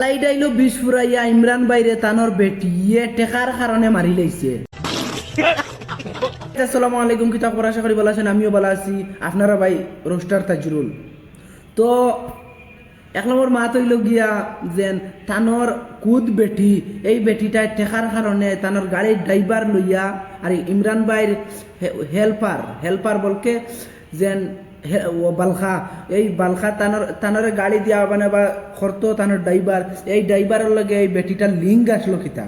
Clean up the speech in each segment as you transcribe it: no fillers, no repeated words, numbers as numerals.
লাইডাইলো বিষ ফুরাইয়া ইমরান বাইরে তানোর বেটিয়ে টেকার কারণে মারি লাইছে। আসসালামু আলাইকুম, কিতাব পড়া আশা করি ভালো আছেন, আমিও ভালো আছি। আপনারা ভাই রোস্টার তাজরুল। তো এক নম্বর মাত হইল গিয়া যেন তানোর কুদ বেটি, এই বেটিটাই টেকার কারণে তানোর গাড়ির ড্রাইভার লইয়া আর ইমরান ভাইয়ের হেল্পার বলকে যেন বালখা, এই বালখা তানোর গাড়ি দিয়া মানে বা খরতো তানোর ড্রাইভার, এই ড্রাইভারের লগে এই বেটিটার লিঙ্ক আসলো কিতা।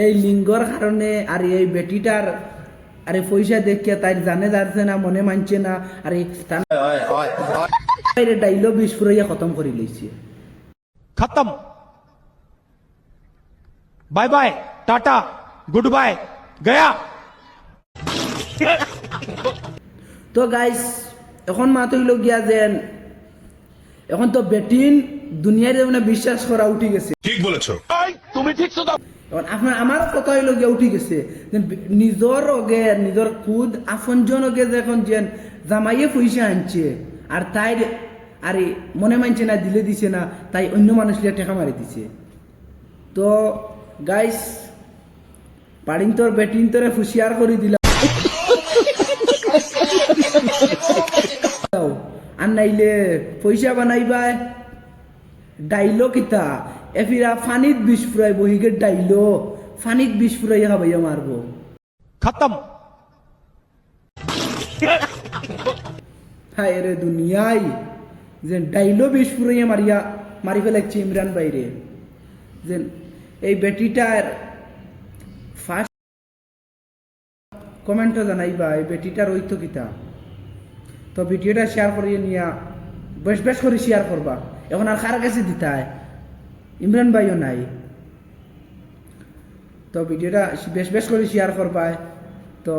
এই লিঙ্গর কারণে আর এই বেটিটার আরে পয়সা দেখিয়া তাই জানে যাচ্ছে না, মনে মানছে না, আর ডাইলো বিষ ফুরাইয়া খতম করে লইছে। खत्म, bye bye, tata, goodbye, गया। তো গাইস এখন মাত হইল গিয়া যেন এখন তো বেটিন দুনিয়ার মানে বিশ্বাস করা উঠে গেছে। ঠিক বলেছো, তুমি ঠিক তো। এখন আপনার আমার কথা হইল গিয়া উঠে গেছে নিজর ওগে নিজর খুদ আপনজন ওগে যখন যেন জামাইয়ে পয়সা আনছে আর তাই আরে মনে মানছে না, দিলে দিছে না, তাই অন্য মানুষকে টেকা মারি দিছে। তো গাইস পাড়িন তোর বেটিন তোরে হুঁশিয়ার করে দিলাম, আর নাইলে পয়সা বানাইবা ডাইলো কিতা এফিরা ফানিত বিষ ফুরাইব, হিগে ডাইলো ফানিত বিষ ফুরাইয়া খাবাইয়া মারবো। खत्म। হায় রে দুনিয়ায় যে ডাইলো বিষ ফুরাইয়া মারি ফেলাচ্ছে ইমরান বাইরে। যে এই বেটিটার ফার্স্ট কমেন্টও জানাইবা এই বেটিটার ঐতো কিতা। তো ভিডিওটা শেয়ার করিয়ে নিয়া বেশ করে শেয়ার করবা। এখন আর কার কাছে দিতায়, ইমরান ভাইও নাই। তো ভিডিওটা বেশ করে শেয়ার করবা। তো